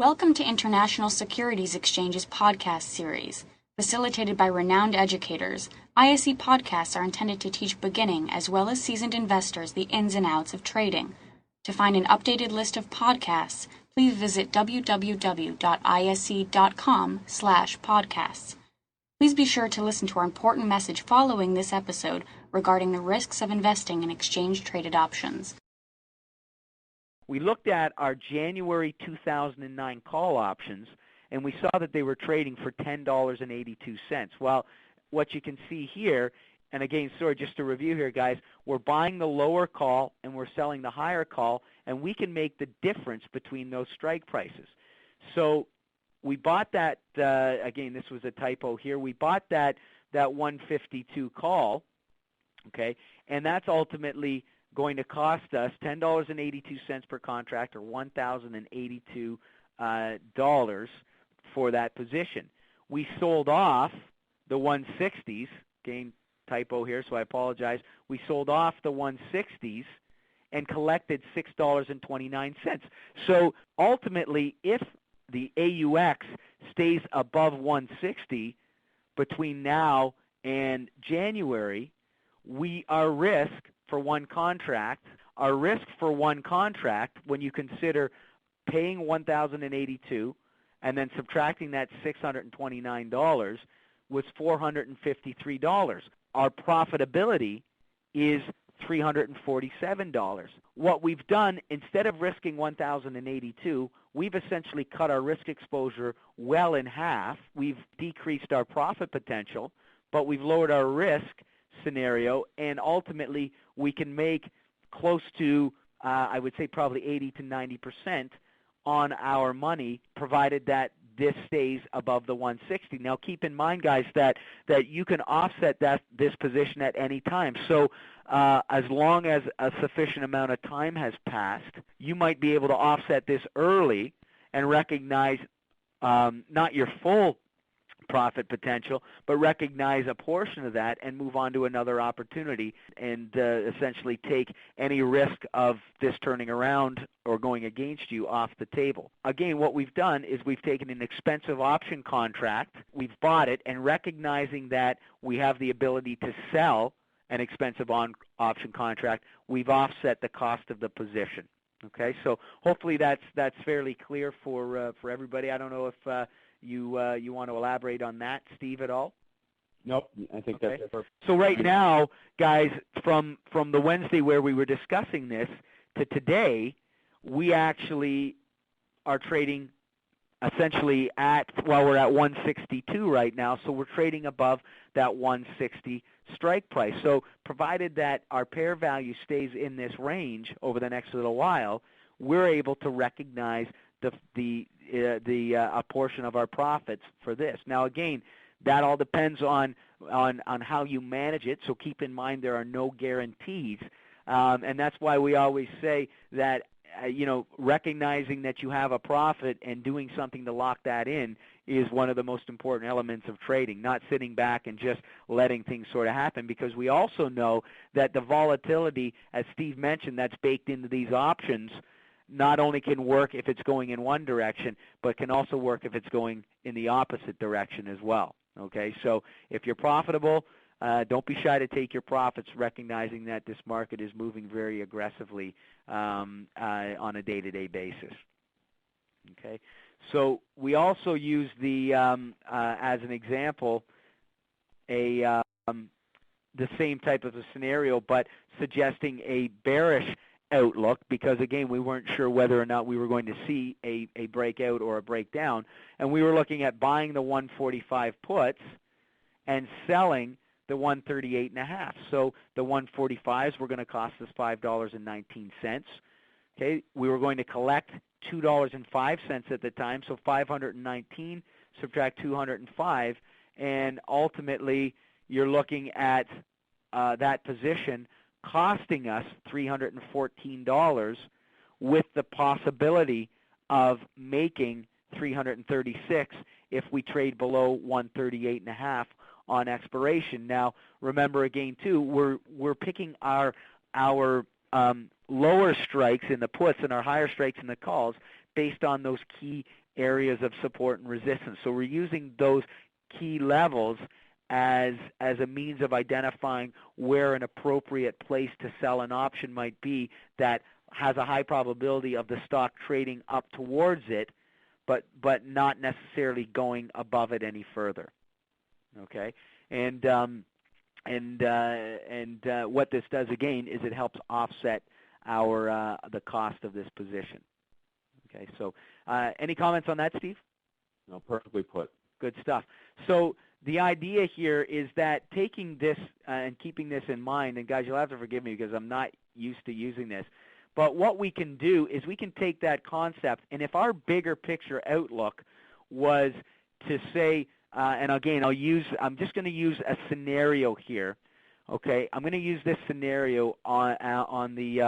Welcome to International Securities Exchange's podcast series. Facilitated by renowned educators, ISE podcasts are intended to teach beginning as well as seasoned investors the ins and outs of trading. To find an updated list of podcasts, please visit www.ise.com/podcasts. Please be sure to listen to our important message following this episode regarding the risks of investing in exchange-traded options. We looked at our January 2009 call options, and we saw that they were trading for $10.82. Well, what you can see here, and again, sorry, just to review here, guys, we're buying the lower call and we're selling the higher call, and we can make the difference between those strike prices. So we bought that, again, this was a typo here, we bought that 152 call, okay, and that's ultimately going to cost us $10.82 per contract, or $1,082 for that position. We sold off the 160s, again, typo here, so I apologize. We sold off the 160s and collected $6.29. So ultimately, if the AUX stays above 160 between now and January, our risk for one contract, when you consider paying $1,082 and then subtracting that $629, was $453. Our profitability is $347. What we've done, instead of risking $1,082, we've essentially cut our risk exposure well in half. We've decreased our profit potential, but we've lowered our risk scenario, and ultimately we can make close to, I would say probably 80 to 90% on our money, provided that this stays above the 160. Now keep in mind, guys, that you can offset this position at any time. So as long as a sufficient amount of time has passed, you might be able to offset this early and recognize not your full profit potential, but recognize a portion of that and move on to another opportunity, and essentially take any risk of this turning around or going against you off the table. Again, what we've done is we've taken an expensive option contract, we've bought it, and recognizing that we have the ability to sell an expensive option contract, we've offset the cost of the position. Okay, so hopefully that's fairly clear for everybody. I don't know if you want to elaborate on that, Steve, at all? Nope, I think okay. That's perfect. So right now, guys, from the Wednesday where we were discussing this to today, we actually are trading essentially we're at 162 right now, so we're trading above that 160 strike price. So provided that our pair value stays in this range over the next little while, we're able to recognize a portion of our profits for this. Now, again, that all depends on how you manage it. So keep in mind there are no guarantees, and that's why we always say that recognizing that you have a profit and doing something to lock that in is one of the most important elements of trading. Not sitting back and just letting things sort of happen, because we also know that the volatility, as Steve mentioned, that's baked into these options, not only can work if it's going in one direction, but can also work if it's going in the opposite direction as well. Okay, so if you're profitable, don't be shy to take your profits, recognizing that this market is moving very aggressively on a day-to-day basis. Okay, so we also use as an example, the same type of a scenario, but suggesting a bearish outlook, because again, we weren't sure whether or not we were going to see a breakout or a breakdown, and we were looking at buying the 145 puts and selling the 138.5. So the 145s were going to cost us $5.19. Okay, we were going to collect $2.05 at the time, so 519 subtract 205, and ultimately you're looking at that position costing us $314, with the possibility of making $336 if we trade below 138.5 on expiration. Now, remember again too, we're picking our lower strikes in the puts and our higher strikes in the calls based on those key areas of support and resistance. So we're using those key levels as a means of identifying where an appropriate place to sell an option might be that has a high probability of the stock trading up towards it, but not necessarily going above it any further. Okay, and what this does again is it helps offset our the cost of this position. Okay, so any comments on that, Steve? No, perfectly put. Good stuff. So the idea here is that taking this and keeping this in mind, and guys, you'll have to forgive me because I'm not used to using this, but what we can do is we can take that concept, and if our bigger picture outlook was to say, and again, I'm just going to use a scenario here. Okay, I'm going to use this scenario on the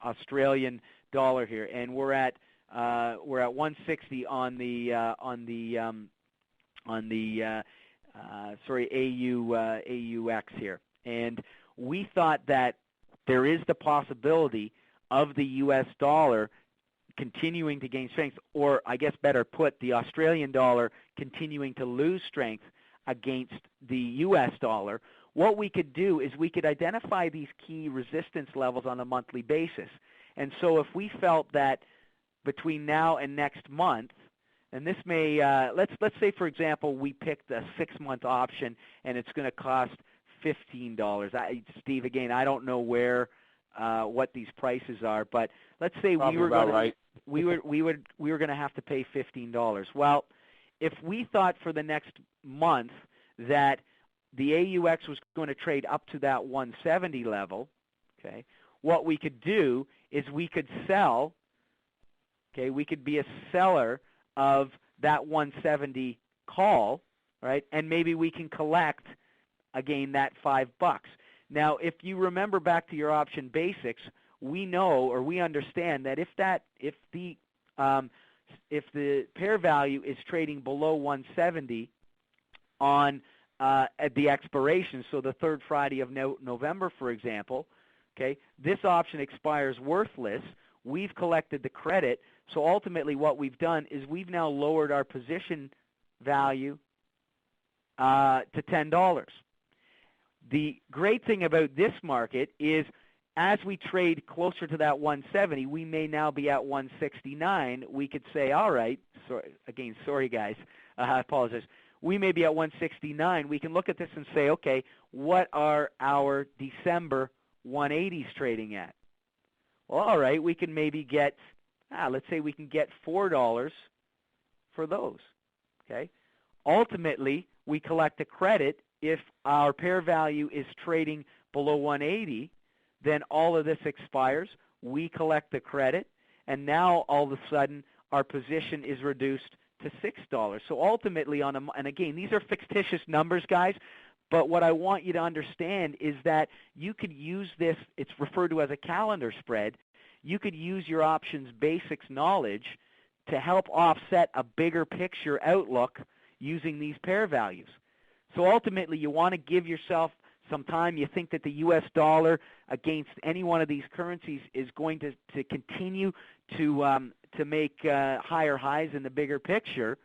Australian dollar here, and we're at 160 on the AUX here, and we thought that there is the possibility of the U.S. dollar continuing to gain strength, or I guess better put, the Australian dollar continuing to lose strength against the U.S. dollar. What we could do is we could identify these key resistance levels on a monthly basis. And so if we felt that between now and next month, and this may, let's say, for example, we picked a 6-month option and it's going to cost $15. Steve, again, I don't know what these prices are, but let's say we were going to have to pay $15. Well, if we thought for the next month that the AUX was going to trade up to that 170 level, okay, what we could do is we could sell, okay, we could be a seller of that 170 call, right, and maybe we can collect, again, that $5. Now, if you remember back to your option basics, we know or we understand that if the pair value is trading below 170 on at the expiration, so the third Friday of November, for example, okay, this option expires worthless. We've collected the credit, so ultimately what we've done is we've now lowered our position value to $10. The great thing about this market is as we trade closer to that 170, we may now be at 169. We could say, all right, sorry guys, I apologize. We may be at 169. We can look at this and say, okay, what are our December 180s trading at? Well, all right, we can maybe get, let's say we can get $4 for those, okay? Ultimately, we collect a credit. If our pair value is trading below 180, then all of this expires. We collect the credit, and now all of a sudden our position is reduced to $6. So ultimately, and again, these are fictitious numbers, guys, but what I want you to understand is that you could use this, it's referred to as a calendar spread. You could use your options basics knowledge to help offset a bigger picture outlook using these pair values. So ultimately, you want to give yourself some time. You think that the U.S. dollar against any one of these currencies is going to continue to make higher highs in the bigger picture.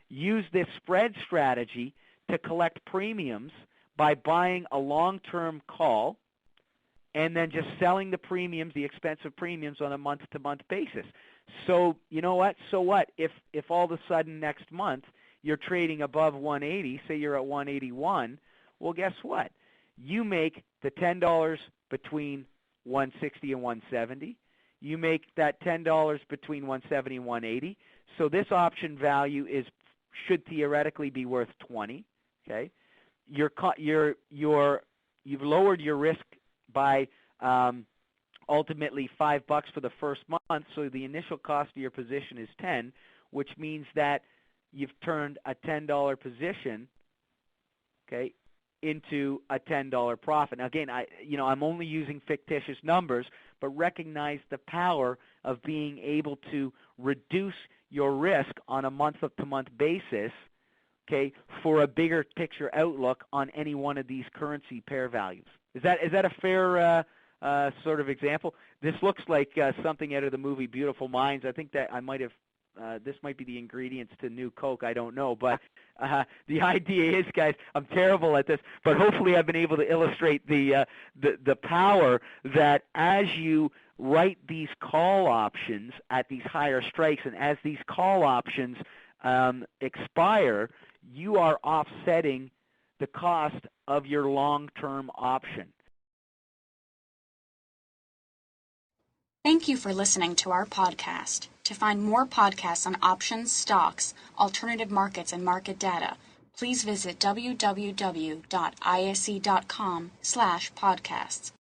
Use this spread strategy to collect premiums by buying a long-term call and then just selling the premiums, the expensive premiums, on a month-to-month basis. So you know what? So what? If all of a sudden next month you're trading above 180, say you're at 181, well, guess what? You make the $10 between 160 and 170. You make that $10 between 170 and 180. So this option value should theoretically be worth 20. Okay, you've lowered your risk by ultimately $5 for the first month. So the initial cost of your position is 10, which means that you've turned a $10 position, okay, into a $10 profit. Now, again, I'm only using fictitious numbers, but recognize the power of being able to reduce your risk on a month-to-month basis, okay, for a bigger picture outlook on any one of these currency pair values. Is that a fair sort of example. This looks like something out of the movie Beautiful Minds. I think that I might have this might be the ingredients to new Coke. I don't know, but the idea is, guys, I'm terrible at this, but hopefully I've been able to illustrate the power that as you write these call options at these higher strikes, and as these call options expire, you are offsetting the cost of your long-term option. Thank you for listening to our podcast. To find more podcasts on options, stocks, alternative markets, and market data, please visit www.ise.com/podcasts.